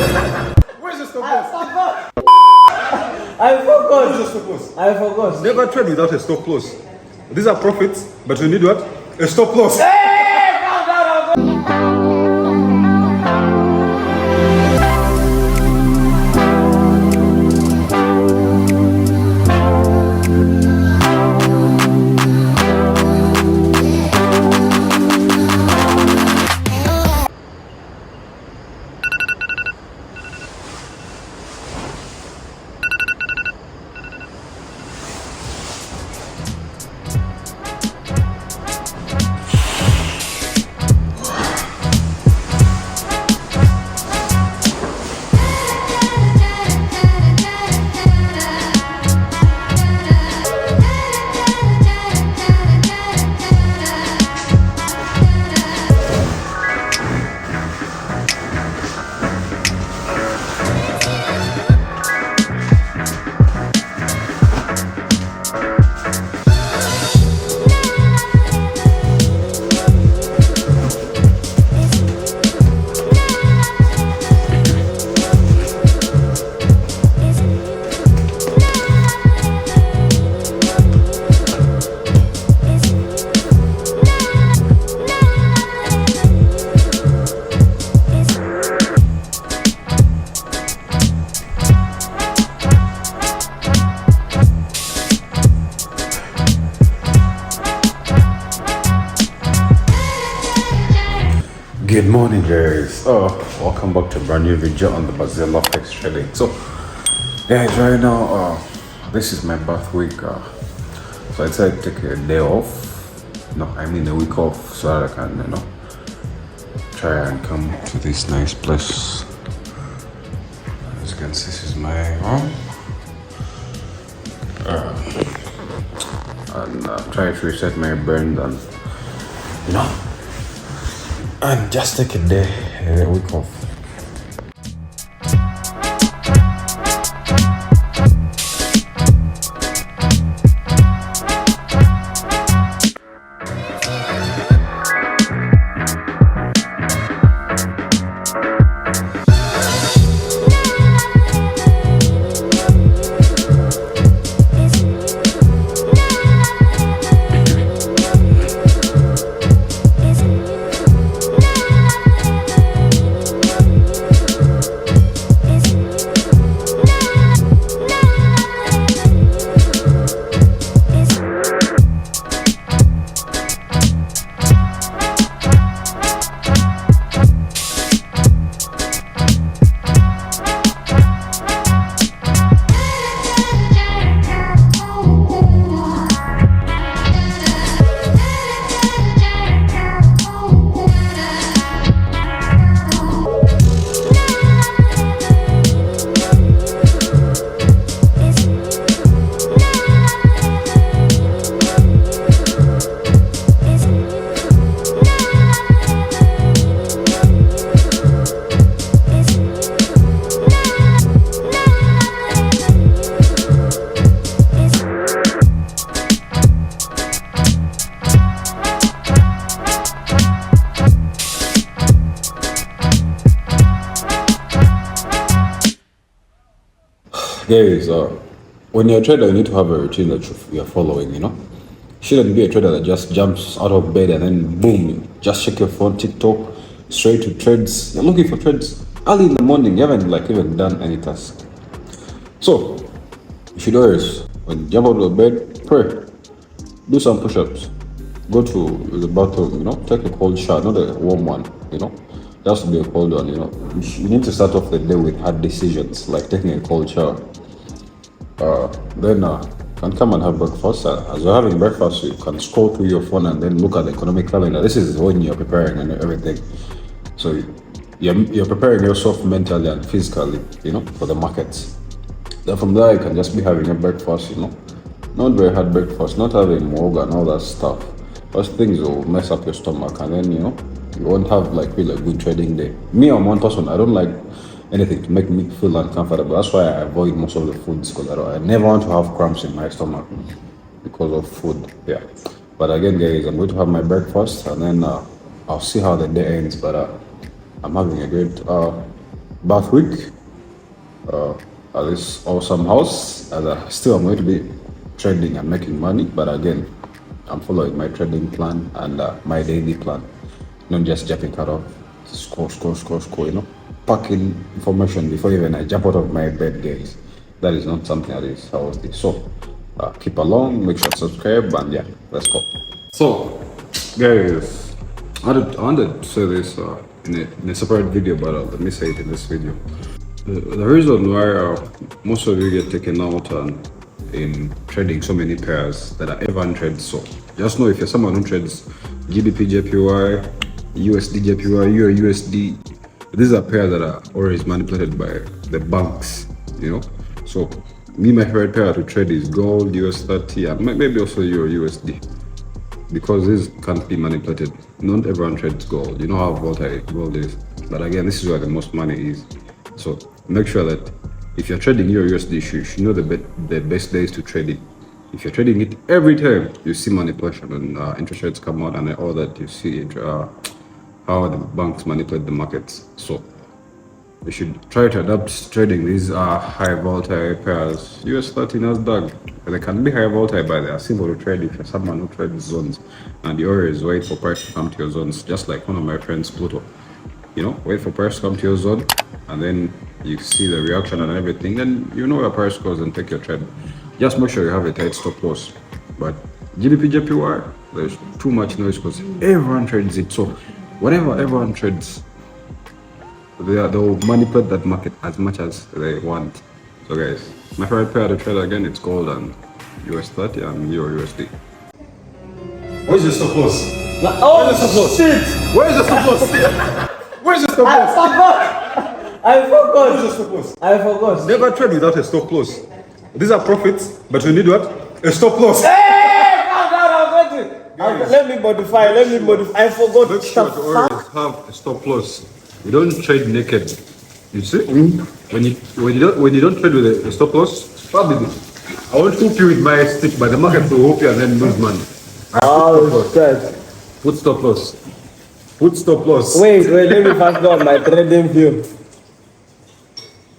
Where's the stop loss? I forgot. Where's the stop loss? I forgot. Never trade without a stop loss. These are profits, but you need what? A stop loss. Good morning, guys. Welcome back to a brand new video on the Forex trading. So, guys, right now, this is my birth week. So I decided to take a day off. No, I mean a week off, so that I can, try and come to this nice place. As you can see, this is my home. And try to reset my brain and, and just take a day, a week off. Guys, when you're a trader, you need to have a routine that you're following, You shouldn't be a trader that just jumps out of bed and then boom, you just check your phone, TikTok, straight to trades. You're looking for trades early in the morning. You haven't even done any task. So, you should always, when you jump out of bed, pray, do some push-ups, go to the bathroom, take a cold shower, not a warm one, It has to be a cold one, You need to start off the day with hard decisions, like taking a cold shower. Then can come and have breakfast. As you're having breakfast, you can scroll through your phone and then look at the economic calendar. This is when you're preparing and everything. So you're preparing yourself mentally and physically, for the markets. Then from there, you can just be having a breakfast, not very hard breakfast, not having moga and all that stuff. Those things will mess up your stomach, and then you won't have really a good trading day. Me, I'm one person. I don't like anything to make me feel uncomfortable. That's why I avoid most of the foods, because I never want to have cramps in my stomach because of food. Yeah. But again, guys, I'm going to have my breakfast, and then I'll see how the day ends. But I'm having a great bath week at this awesome house. Still, I'm going to be trading and making money, but again, I'm following my trading plan and my daily plan, not just jumping out of score, you know, packing information before even I jump out of my bed, guys. That is not something that is healthy. So keep along, make sure to subscribe, and yeah, let's go. So, guys, I wanted to say this in a separate video, but let me say it in this video. The reason why most of you get taken out in trading so many pairs that are everyone trades, so just know if you're someone who trades GBP JPY, USD JPY, Euro USD, these are pairs that are always manipulated by the banks, you know. So me, my favorite pair to trade is gold, US30, and maybe also Euro USD, because this can't be manipulated. Not everyone trades gold. You know how volatile gold is, but again, this is where the most money is. So make sure that if you're trading Euro USD, you should know the best days to trade it. If you're trading it every time you see manipulation and interest rates come out and all that, you see how the banks manipulate the markets. So you should try to adapt trading these high volatile pairs. US30, Nasdaq, they can be high volatile, but they are simple to trade if you're someone who trades zones, and you always wait for price to come to your zones, just like one of my friends, Pluto. You know, wait for price to come to your zone, and then you see the reaction and everything, then you know where price goes and take your trade. Just make sure you have a tight stop loss. But GBP JPY, there's too much noise because everyone trades it. So whatever everyone trades, they'll manipulate that market as much as they want. So guys, my favorite pair to trade again, it's gold and US30 and Euro USD. Where's your stop loss? Oh shit! Where's the stop loss? Where's the stop loss? I forgot. Where's the stop loss? I forgot. Never trade without a stop loss. These are profits, but you need what? A stop loss. Hey! No, let me modify. I forgot. Make sure to always have a stop loss. You don't trade naked. You see? When you don't trade with a stop loss, probably I won't hook you with my stick, but the market will hook you and then lose money. Oh shit! Put stop loss. Put stop loss. Wait, let me first go on my trading view.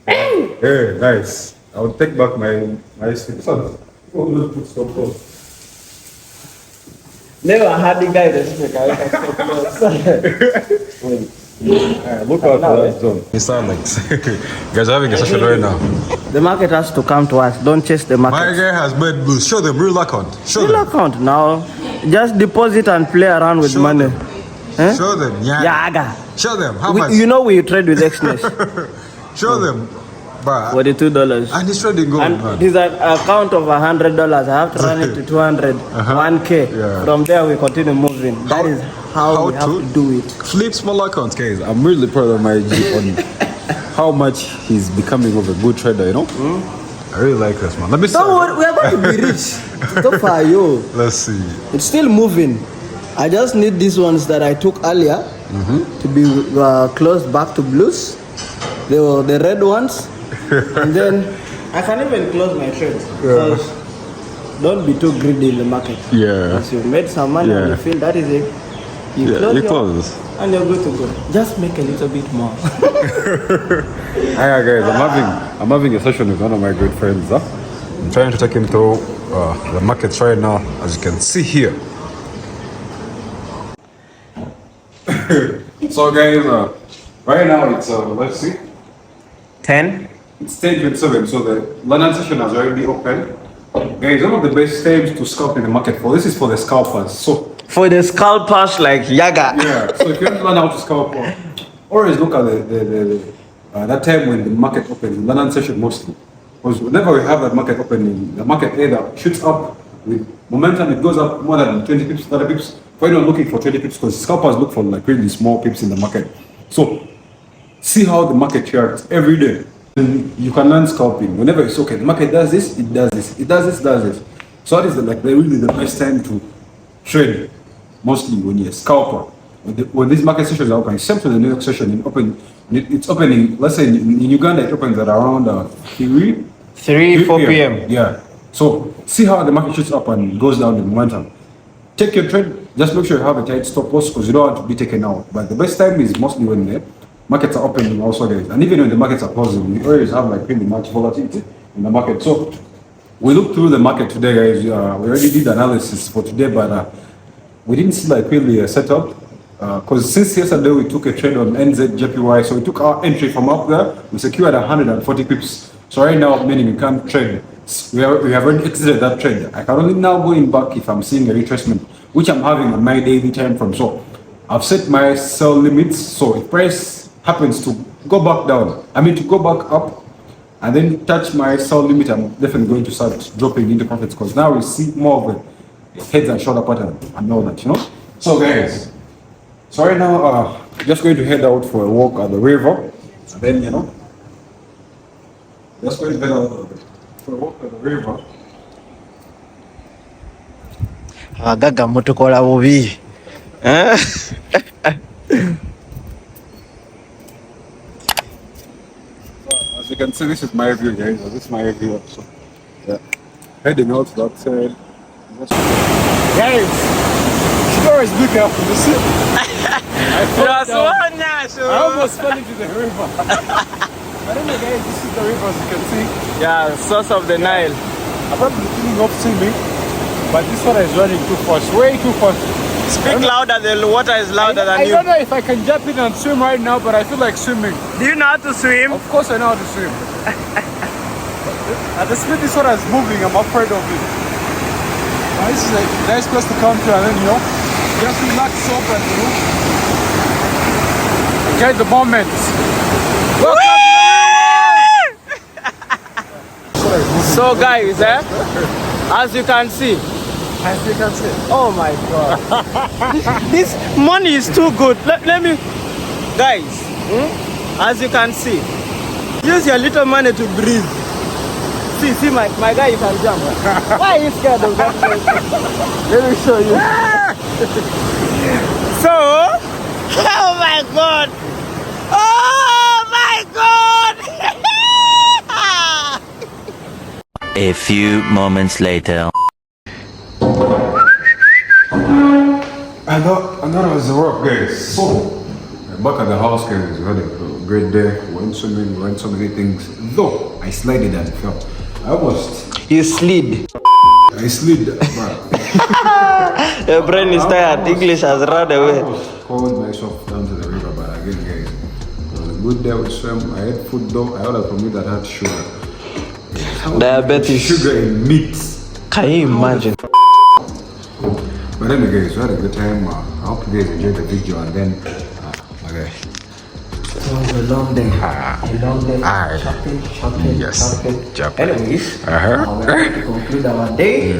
Hey, nice. I'll take back my stick. Son, put stop loss. Never had the guy that speak. I stop loss. Look out for that zone. It's Alex. Guys are having a session right now. The market has to come to us. Don't chase the My market. guy has made blues. Show them real account. Show Real them. account now. Just deposit and play around with Show money. them. Eh? Show them. Yeah. Yaga. Show them. How much? You know we trade with Xness. Show them. But $42. and he's trading gold, And man. this is an account of $100. I have to run it to 200, 1K. Yeah. From there we continue moving. That is how we have to do it. flip small accounts, guys. I'm really proud of my G on how much he's becoming of a good trader, you know? I really like this, man. Let me see. Don't worry, we are going to be rich. So far, yo. Let's see. It's still moving. I just need these ones that I took earlier to be closed back to blues. They were the red ones. And then I can even close my trades. Because don't be too greedy in the market. Yeah. Once you've made some money and you feel that is it, you close and you're good to go. Just make a little bit more. Hi guys, I'm having a session with one of my great friends. I'm trying to take him through the markets right now, as you can see here. So guys, right now it's let's see, 10. it's 10:27. So the London session has already opened. Guys, one of the best times to scalp in the market for this is for the scalpers. So For the scalpers like Yaga. yeah, so if you want to learn how to scalp, always look at that time when the market opens, London session mostly. Because whenever we have that market opening, the market either shoots up with momentum, it goes up more than 20 pips, 30 pips. For anyone looking for 20 pips, because scalpers look for like really small pips in the market. So see how the market reacts every day. And you can learn scalping. Whenever it's okay, the market does this, it does this, it does this, does this. So that is really the best time to trade. Mostly when you're a scalper. When these market sessions are open, same to the New York session, it's opening, let's say in Uganda, it opens at around 4 p.m. Yeah. So see how the market shoots up and goes down in momentum. Take your trade, just make sure you have a tight stop loss because you don't want to be taken out. But the best time is mostly when markets are opening also, guys. And even when the markets are closing, we always have like pretty much volatility in the market. So we looked through the market today, guys. We already did analysis for today, but we didn't see like really a setup. Because since yesterday we took a trade on NZJPY, so we took our entry from up there, we secured 140 pips. So right now, meaning we can't trade. We have already exited that trade. I can only now go in back if I'm seeing a retracement, which I'm having on my daily time frame. So I've set my sell limits. So if price happens to go back down, to go back up, and then touch my sell limit, I'm definitely going to start dropping into profits because now we see more of a heads and shoulder pattern and all that, So guys, so right now, just going to head out for a walk at the river, and then just going to head out for a walk at the river. Gaga mutukola bubi. As you can see, this is my view, guys. This is my view. So, yeah, heading out that side. Guys, you should always be careful. You see? I almost fell into the river. But anyway, guys, this is the river, as you can see. Yeah, source of the Nile. I'm probably thinking of swimming, but this water is running too fast, way too fast. Speak louder, the water is louder than you. I don't know if I can jump in and swim right now, but I feel like swimming. Do you know how to swim? Of course I know how to swim. At the speed this water is moving, I'm afraid of it. This is a nice place to come to, and then just relax up and enjoy the moment. So guys, as you can see, oh my god, this money is too good. Let me, guys, as you can see, use your little money to breathe. See my guy, you can jump. Why are you scared of that? Let me show you. So, oh my god, oh my god. A few moments later. I thought it was a work, guys. So, back at the house, guys, we had a great day. We went swimming, we went so many things. Though, I slided and fell. You slid. I slid, but your brain is tired. English has run I away. almost called myself down to the river, but again, guys, it was a good day. We swam. I had food though. I ordered for me that had sugar. Diabetes. Sugar in meat. Can you imagine? But anyway, guys, we had a good time. I hope you guys enjoyed the video, and then, okay. It was a long day. Shopping. Yes. Anyways, we are going to conclude our day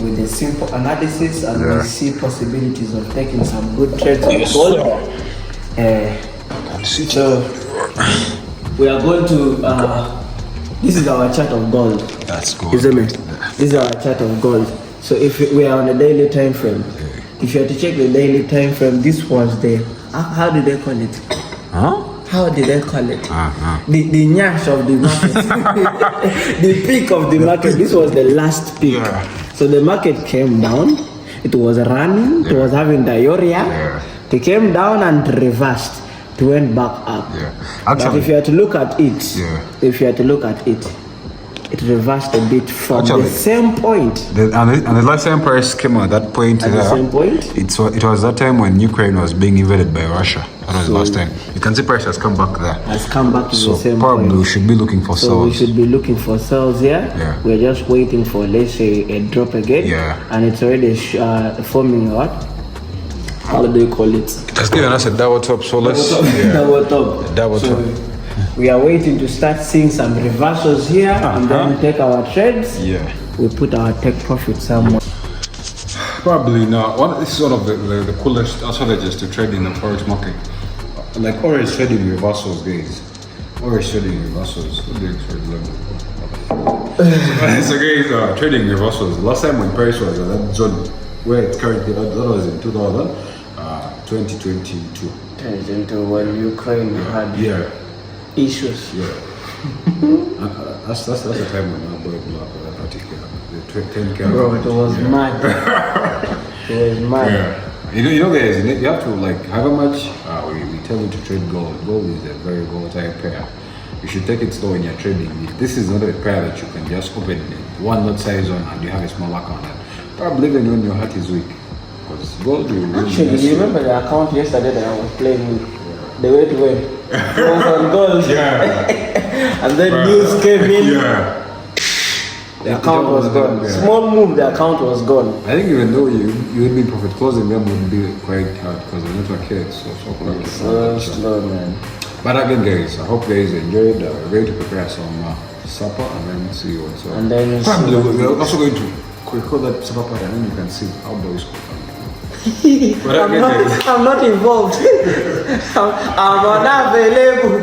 with a simple analysis, and we see possibilities of taking some good trades on gold. So we are going to. This is our chart of gold. That's good. Isn't it? This is our chart of gold. So if we are on a daily time frame, if you have to check the daily time frame, this was the how did they call it? How did they call it? The nyash of the market. The peak of the market. This was the last peak. So the market came down. It was running. It was having diarrhea. It came down and reversed. It went back up. Actually, but if you had to look at it, it reversed a bit from the same point. And the last time price came at that point. At the same point? It was that time when Ukraine was being invaded by Russia. That was the last time. You can see price has come back there. Has come back to the same probably point. We should be looking for so sales. We should be looking for sales here. We're just waiting for, let's say, a drop again. And it's already forming what? How do you call it? It has given us a double top, so let's... Double top. Double top. We are waiting to start seeing some reversals here and then take our trades. We put our take profit somewhere. Probably not. This is one of the coolest strategies to trade in the Forex market. Like always trading reversals, guys. Always trading reversals. What do you trade level? So guys, trading reversals. Last time when price was at that zone where it's currently, that was in 2022. Into when Ukraine had issues. That's the time when I bought black for that particular. The 10K. Bro, it was mad. It was mad. You know guys, you have to like however much we tell you to trade gold. Gold is a very volatile pair. You should take it slow when you're trading. This is not a pair that you can just open one lot size on and you have a small account. Probably even when your heart is weak. Because gold will actually, you remember the account yesterday that I was playing with? The way to win. It was on gold. Yeah. And then news came in. Yeah. The account was gone. Yeah. Small move, the account was gone. I think even though you would be profit, closing them would be quite hard because the network here is so quick. So slow, man. But again, guys, I hope guys enjoyed. We're going to prepare some supper and then see what's up. And then probably we're also going to record that supper part and then you can see how boys cook. I'm not involved. I'm unavailable.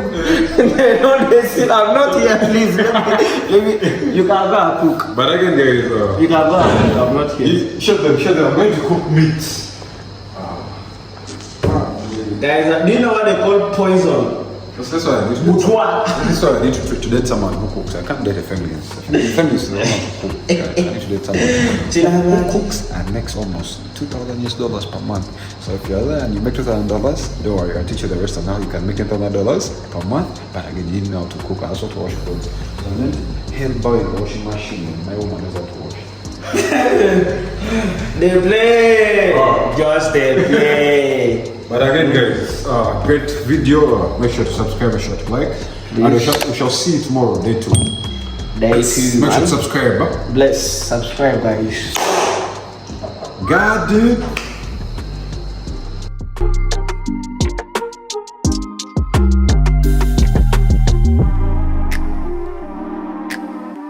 They don't listen. I'm not here, please. Let me, you can go and cook. But again, guys, You can go and cook. I'm not here. Shut them. I'm going to cook meat. Guys, do you know what they call poison? That's why I need to date someone who cooks. I can't date a feminist. Feminist is the one who cooks. I need to date someone who cooks and makes almost $2,000 per month. So if you're there and you make $2,000, don't worry, I'll teach you the rest of how you can make $10,000 per month. But again, you know how to cook and also to wash clothes. And then hell boy the washing machine. My woman knows how to wash. They play. Just they play. But again, guys, great video. Make sure to subscribe, make sure to like. And we shall see you tomorrow, day 2. Day 2. Make sure to subscribe. Bless, subscribe, guys. God, dude.